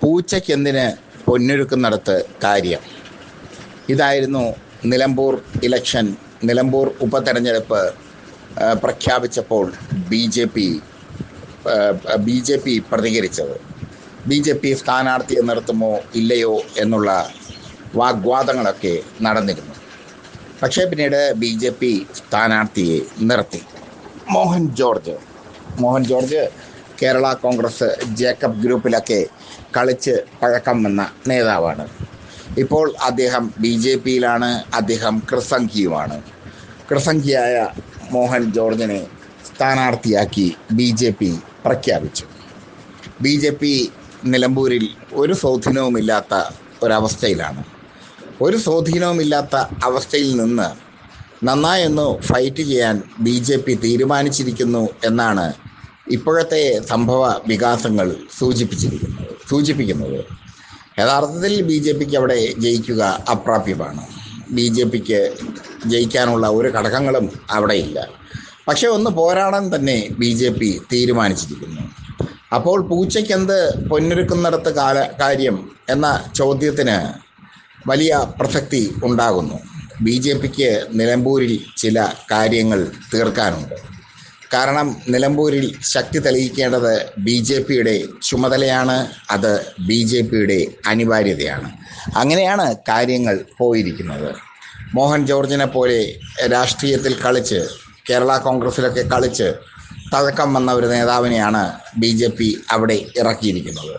പൂച്ചയ്ക്കെന്തിന് പൊന്നൊരുക്കുന്നിടത്ത് കാര്യം. ഇതായിരുന്നു നിലമ്പൂർ ഇലക്ഷൻ, നിലമ്പൂർ ഉപതെരഞ്ഞെടുപ്പ് പ്രഖ്യാപിച്ചപ്പോൾ ബി ജെ പി പ്രതികരിച്ചത്. ബി ജെ പി സ്ഥാനാർത്ഥിയെ നിർത്തുമോ ഇല്ലയോ എന്നുള്ള വാഗ്വാദങ്ങളൊക്കെ നടന്നിരുന്നു. പക്ഷേ പിന്നീട് ബി ജെ പി സ്ഥാനാർത്ഥിയെ നിർത്തി. മോഹൻ ജോർജ് കേരള കോൺഗ്രസ് ജേക്കബ് ഗ്രൂപ്പിലൊക്കെ കളിച്ച് പഴക്കം വന്ന നേതാവാണ്. ഇപ്പോൾ അദ്ദേഹം ബി ജെ പിയിലാണ്. അദ്ദേഹം കൃസംഖിയായ മോഹൻ ജോർജിനെ സ്ഥാനാർത്ഥിയാക്കി ബി ജെ പി പ്രഖ്യാപിച്ചു. ബി ജെ പി നിലമ്പൂരിൽ ഒരു സ്വാധീനവുമില്ലാത്ത ഒരവസ്ഥയിലാണ്. ഒരു സ്വാധീനവുമില്ലാത്ത അവസ്ഥയിൽ നിന്ന് നന്നായൊന്ന് ഫൈറ്റ് ചെയ്യാൻ ബി ജെ പി തീരുമാനിച്ചിരിക്കുന്നു എന്നാണ് ഇപ്പോഴത്തെ സംഭവ വികാസങ്ങൾ സൂചിപ്പിക്കുന്നത്. യഥാർത്ഥത്തിൽ ബി ജെ പിക്ക് അവിടെ ജയിക്കുക അപ്രാപ്യമാണ്. ബി ജെ പിക്ക് ജയിക്കാനുള്ള ഒരു ഘടകങ്ങളും അവിടെയില്ല. പക്ഷേ ഒന്ന് പോരാടാൻ തന്നെ ബി ജെ പി തീരുമാനിച്ചിരിക്കുന്നു. അപ്പോൾ പൂച്ചയ്ക്കെന്ത് പൊന്നൊരുക്കുന്നിടത്ത് കാര്യം എന്ന ചോദ്യത്തിന് വലിയ പ്രസക്തി ഉണ്ടാകുന്നു. ബി ജെ പിക്ക് നിലമ്പൂരിൽ ചില കാര്യങ്ങൾ തീർക്കാനുണ്ട്. കാരണം നിലമ്പൂരിൽ ശക്തി തെളിയിക്കേണ്ടത് ബി ജെ പിയുടെ ചുമതലയാണ്. അത് ബി ജെ പിയുടെ അനിവാര്യതയാണ്. അങ്ങനെയാണ് കാര്യങ്ങൾ പോയിരിക്കുന്നത്. മോഹൻ ജോർജിനെ പോലെ രാഷ്ട്രീയത്തിൽ കളിച്ച്, കേരള കോൺഗ്രസിലൊക്കെ കളിച്ച് തഴക്കം വന്ന ഒരു നേതാവിനെയാണ് ബി ജെ പി അവിടെ ഇറക്കിയിരിക്കുന്നത്.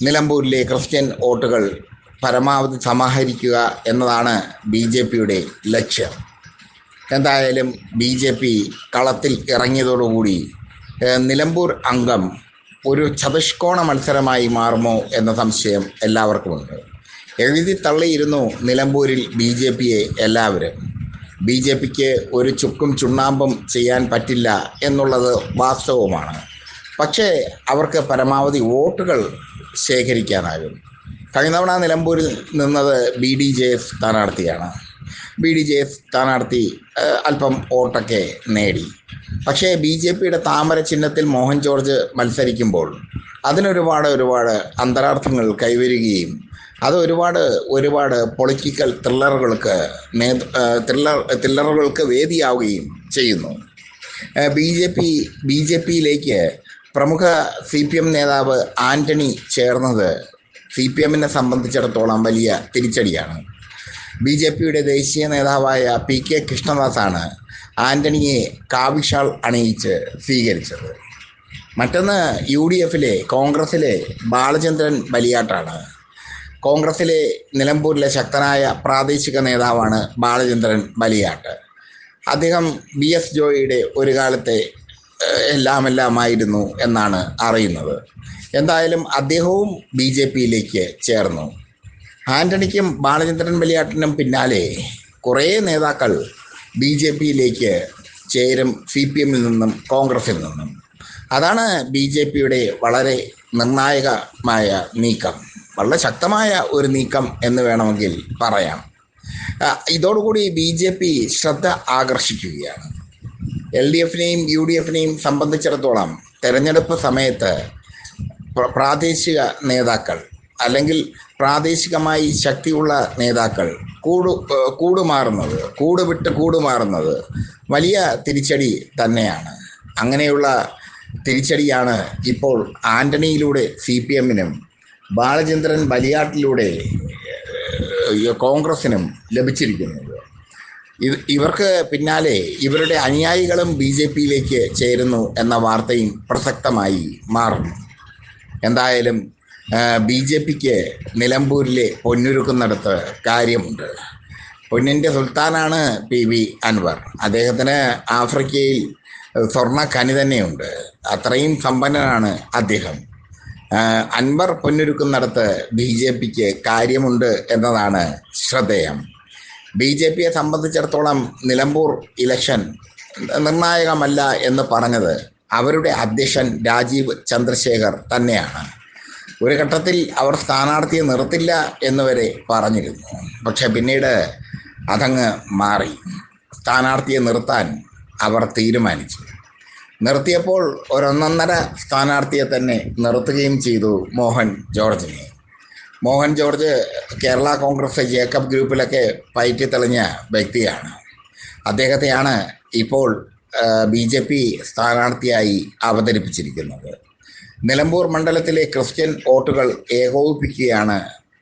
നിലമ്പൂരിലെ ക്രിസ്ത്യൻ വോട്ടുകൾ പരമാവധി സമാഹരിക്കുക എന്നതാണ് ബി ജെ പിയുടെ ലക്ഷ്യം. എന്തായാലും ബി ജെ പി കളത്തിൽ ഇറങ്ങിയതോടുകൂടി നിലമ്പൂർ അംഗം ഒരു ചതുഷ്കോണ മത്സരമായി മാറുമോ എന്ന സംശയം എല്ലാവർക്കുമുണ്ട്. എഴുതി തള്ളിയിരുന്നു നിലമ്പൂരിൽ ബി ജെ പിയെ എല്ലാവരും. ബി ജെ പിക്ക് ഒരു ചുക്കും ചുണ്ണാമ്പും ചെയ്യാൻ പറ്റില്ല എന്നുള്ളത് വാസ്തവമാണ്. പക്ഷേ അവർക്ക് പരമാവധി വോട്ടുകൾ ശേഖരിക്കാനാകും. കഴിഞ്ഞ തവണ നിലമ്പൂരിൽ നിന്നത് ബി ഡി ജെ എസ് സ്ഥാനാർത്ഥിയാണ്. ബി ഡി ജെ എസ് സ്ഥാനാർത്ഥി അല്പം വോട്ടൊക്കെ നേടി. പക്ഷേ ബി ജെ പിയുടെ താമര ചിഹ്നത്തിൽ മോഹൻ ജോർജ് മത്സരിക്കുമ്പോൾ അതിനൊരുപാട് അന്തരാർത്ഥങ്ങൾ കൈവരുകയും അത് ഒരുപാട് പൊളിറ്റിക്കൽ ത്രില്ലറുകൾക്ക് വേദിയാവുകയും ചെയ്യുന്നു. ബി ജെ പിയിലേക്ക് പ്രമുഖ CPM നേതാവ് ആൻ്റണി ചേർന്നത് CPMനെ സംബന്ധിച്ചിടത്തോളം വലിയ തിരിച്ചടിയാണ്. ബി ജെ പിയുടെ ദേശീയ നേതാവായ PK കൃഷ്ണദാസാണ് ആൻ്റണിയെ കാവിഷാൾ അണിയിച്ച് സ്വീകരിച്ചത്. മറ്റൊന്ന് കോൺഗ്രസിലെ ബാലചന്ദ്രൻ ബലിയാട്ടാണ്. കോൺഗ്രസിലെ നിലമ്പൂരിലെ ശക്തനായ പ്രാദേശിക നേതാവാണ് ബാലചന്ദ്രൻ ബലിയാട്ട്. അദ്ദേഹം BS ജോയിയുടെ ഒരു കാലത്തെ എല്ലാമായിരുന്നു എന്നാണ് അറിയുന്നത്. എന്തായാലും അദ്ദേഹവും ബി ജെ പിയിലേക്ക് ചേർന്നു. ആൻ്റണിക്കും ബാലചന്ദ്രൻ ബലിയാട്ടിനും പിന്നാലെ കുറേ നേതാക്കൾ ബി ജെ പിയിലേക്ക് ചേരും, CPMൽ നിന്നും കോൺഗ്രസിൽ നിന്നും. അതാണ് ബി ജെ പിയുടെ വളരെ നിർണായകമായ നീക്കം, വളരെ ശക്തമായ ഒരു നീക്കം എന്ന് വേണമെങ്കിൽ പറയാം. ഇതോടുകൂടി ബി ജെ പി ശ്രദ്ധ ആകർഷിക്കുകയാണ്. LDFനെയും UDFനെയും സംബന്ധിച്ചിടത്തോളം തെരഞ്ഞെടുപ്പ് സമയത്ത് പ്രാദേശിക നേതാക്കൾ അല്ലെങ്കിൽ പ്രാദേശികമായി ശക്തിയുള്ള നേതാക്കൾ കൂടുമാറുന്നത് വലിയ തിരിച്ചടി തന്നെയാണ്. അങ്ങനെയുള്ള തിരിച്ചടിയാണ് ഇപ്പോൾ ആൻ്റണിയിലൂടെ CPMനും ബാലചന്ദ്രൻ ബലിയാട്ടിലൂടെ കോൺഗ്രസിനും ലഭിച്ചിരിക്കുന്നത്. ഇവർക്ക് പിന്നാലെ ഇവരുടെ അനുയായികളും ബി ജെ പിയിലേക്ക് ചേരുന്നു എന്ന വാർത്തയും പ്രസക്തമായി മാറുന്നു. എന്തായാലും ബി ജെ പിക്ക് നിലമ്പൂരിലെ പൊന്നൊരുക്കുന്നിടത്ത് കാര്യമുണ്ട്. പൊന്നിൻ്റെ സുൽത്താനാണ് PV അൻവർ. അദ്ദേഹത്തിന് ആഫ്രിക്കയിൽ സ്വർണ്ണ ഖനി തന്നെയുണ്ട്. അത്രയും സമ്പന്നനാണ് അദ്ദേഹം. അൻവർ പൊന്നൊരുക്കുന്നിടത്ത് ബി ജെ പിക്ക് കാര്യമുണ്ട് എന്നതാണ് ശ്രദ്ധേയം. ബി ജെ പിയെ സംബന്ധിച്ചിടത്തോളം നിലമ്പൂർ ഇലക്ഷൻ നിർണായകമല്ല എന്ന് പറഞ്ഞത് അവരുടെ അധ്യക്ഷൻ രാജീവ് ചന്ദ്രശേഖർ തന്നെയാണ്. ഒരു ഘട്ടത്തിൽ അവർ സ്ഥാനാർത്ഥിയെ നിർത്തില്ല എന്നുവരെ പറഞ്ഞിരുന്നു. പക്ഷെ പിന്നീട് അതങ്ങ് മാറി. സ്ഥാനാർത്ഥിയെ നിർത്താൻ അവർ തീരുമാനിച്ചു. നിർത്തിയപ്പോൾ ഒരൊന്നൊന്നര സ്ഥാനാർത്ഥിയെ തന്നെ നിർത്തുകയും ചെയ്തു മോഹൻ ജോർജിനെ. മോഹൻ ജോർജ് കേരള കോൺഗ്രസ് ജേക്കബ് ഗ്രൂപ്പിലൊക്കെ പയറ്റി തെളിഞ്ഞ വ്യക്തിയാണ്. അദ്ദേഹത്തെയാണ് ഇപ്പോൾ BJP സ്ഥാനാർത്ഥിയായി അവതരിപ്പിച്ചിരിക്കുന്നത്. നിലമ്പൂർ മണ്ഡലത്തിലെ ക്രിസ്ത്യൻ വോട്ടുകൾ ഏകോപിപ്പിക്കുകയാണ്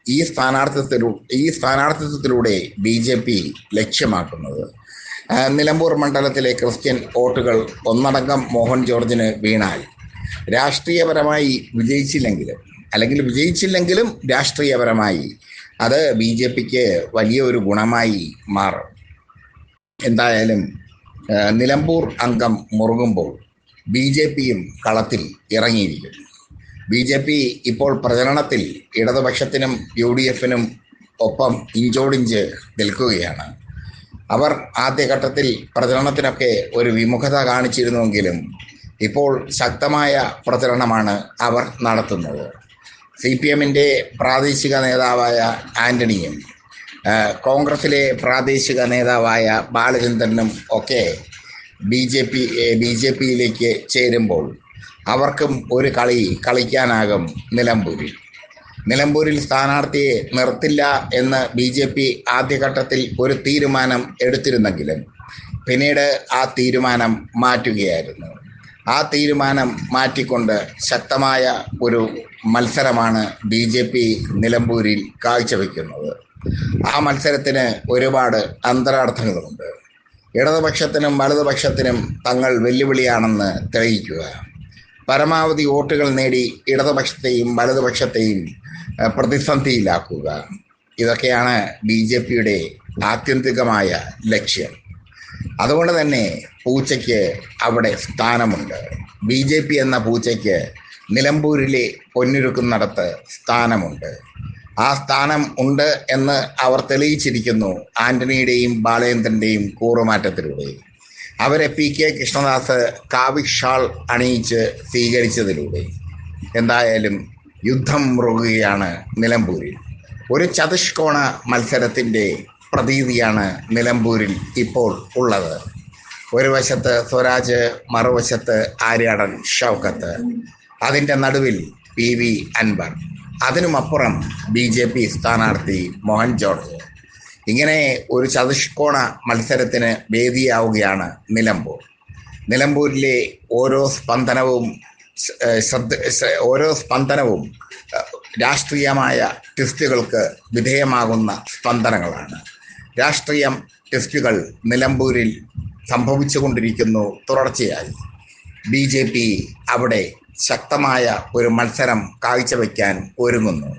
ഈ സ്ഥാനാർത്ഥിത്വത്തിലൂടെ BJP ലക്ഷ്യമാക്കുന്നത്. നിലമ്പൂർ മണ്ഡലത്തിലെ ക്രിസ്ത്യൻ വോട്ടുകൾ ഒന്നടങ്കം മോഹൻ ജോർജിന് വീണാൽ രാഷ്ട്രീയപരമായി വിജയിച്ചില്ലെങ്കിലും രാഷ്ട്രീയപരമായി അത് BJPക്ക് വലിയൊരു ഗുണമായി മാറും. എന്തായാലും നിലമ്പൂർ അംഗം മുറുകുമ്പോൾ BJPയും കളത്തിൽ ഇറങ്ങിയിരിക്കും. BJP ഇപ്പോൾ പ്രചരണത്തിൽ ഇടതുപക്ഷത്തിനും UDFനും ഒപ്പം ഇഞ്ചോടിഞ്ച് നിൽക്കുകയാണ്. അവർ ആദ്യഘട്ടത്തിൽ പ്രചരണത്തിനൊക്കെ ഒരു വിമുഖത കാണിച്ചിരുന്നുവെങ്കിലും ഇപ്പോൾ ശക്തമായ പ്രചരണമാണ് അവർ നടത്തുന്നത്. CPMന്റെ പ്രാദേശിക നേതാവായ ആന്റണിയും കോൺഗ്രസിലെ പ്രാദേശിക നേതാവായ ബാലചന്ദ്രനും ഒക്കെ BJPയിലേക്ക് ചേരുമ്പോൾ അവർക്കും ഒരു കളി കളിക്കാനാകും നിലമ്പൂരിൽ സ്ഥാനാർത്ഥിയെ നിർത്തില്ല എന്ന് BJP ആദ്യഘട്ടത്തിൽ ഒരു തീരുമാനം എടുത്തിരുന്നെങ്കിലും പിന്നീട് ആ തീരുമാനം മാറ്റുകയായിരുന്നു. ആ തീരുമാനം മാറ്റിക്കൊണ്ട് ശക്തമായ ഒരു മത്സരമാണ് BJP നിലമ്പൂരിൽ കാഴ്ചവെക്കുന്നത്. ആ മത്സരത്തിന് ഒരുപാട് അന്തരാർത്ഥങ്ങളുണ്ട്. ഇടതുപക്ഷത്തിനും വലതുപക്ഷത്തിനും തങ്ങൾ വെല്ലുവിളിയാണെന്ന് തെളിയിക്കുക, പരമാവധി വോട്ടുകൾ നേടി ഇടതുപക്ഷത്തെയും വലതുപക്ഷത്തെയും പ്രതിസന്ധിയിലാക്കുക, ഇതൊക്കെയാണ് BJPയുടെ ആത്യന്തികമായ ലക്ഷ്യം. അതുകൊണ്ട് തന്നെ പൂച്ചയ്ക്ക് അവിടെ സ്ഥാനമുണ്ട്. BJP എന്ന പൂച്ചയ്ക്ക് നിലമ്പൂരിലെ പൊന്നുരുക്കുന്നിടത്ത് സ്ഥാനമുണ്ട്. ആ സ്ഥാനം ഉണ്ട് എന്ന് അവർ തെളിയിച്ചിരിക്കുന്നു ആന്റണിയുടെയും ബാലചന്ദ്രൻ്റെയും കൂറുമാറ്റത്തിലൂടെ. അവരെ PK കൃഷ്ണദാസ് കാവിഷാൾ അണിയിച്ച് സ്വീകരിച്ചതിലൂടെ. എന്തായാലും യുദ്ധം മുറുകുകയാണ് നിലമ്പൂരിൽ. ഒരു ചതുഷ്കോണ മത്സരത്തിൻ്റെ പ്രതീതിയാണ് നിലമ്പൂരിൽ ഇപ്പോൾ ഉള്ളത്. ഒരു വശത്ത് സ്വരാജ്, മറുവശത്ത് ആര്യാടൻ ഷൗക്കത്ത്, അതിൻ്റെ നടുവിൽ PV അൻവർ, അതിനുമപ്പുറം BJP സ്ഥാനാർത്ഥി മോഹൻ ജോർജ്. ഇങ്ങനെ ഒരു ചതുഷ്കോണ മത്സരത്തിന് വേദിയാവുകയാണ് നിലമ്പൂരിലെ ഓരോ സ്പന്ദനവും രാഷ്ട്രീയമായ ട്വിസ്റ്റുകൾക്ക് വിധേയമാകുന്ന സ്പന്ദനങ്ങളാണ്. രാഷ്ട്രീയം ട്വിസ്റ്റുകൾ നിലമ്പൂരിൽ സംഭവിച്ചുകൊണ്ടിരിക്കുന്നു തുടർച്ചയായി. BJP അവിടെ ശക്തമായ ഒരു മത്സരം കാഴ്ചവെക്കാൻ ഒരുങ്ങുന്നു.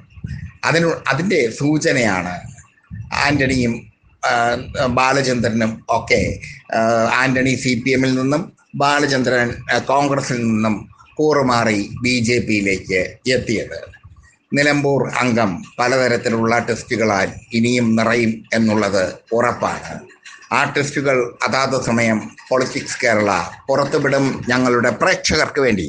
അതിൻ്റെ സൂചനയാണ് ആന്റണിയും ബാലചന്ദ്രനും ഒക്കെ. ആന്റണി CPMൽ നിന്നും ബാലചന്ദ്രൻ കോൺഗ്രസിൽ നിന്നും കൂറുമാറി BJPയിലേക്ക് എത്തിയത്. നിലമ്പൂർ അംഗം പലതരത്തിലുള്ള ടെസ്റ്റുകളാൽ ഇനിയും നിറയും എന്നുള്ളത് ഉറപ്പാണ്. ആ ടെസ്റ്റുകൾ അതാത് സമയം പൊളിറ്റിക്സ് കേരള പുറത്തുവിടും ഞങ്ങളുടെ പ്രേക്ഷകർക്ക് വേണ്ടി.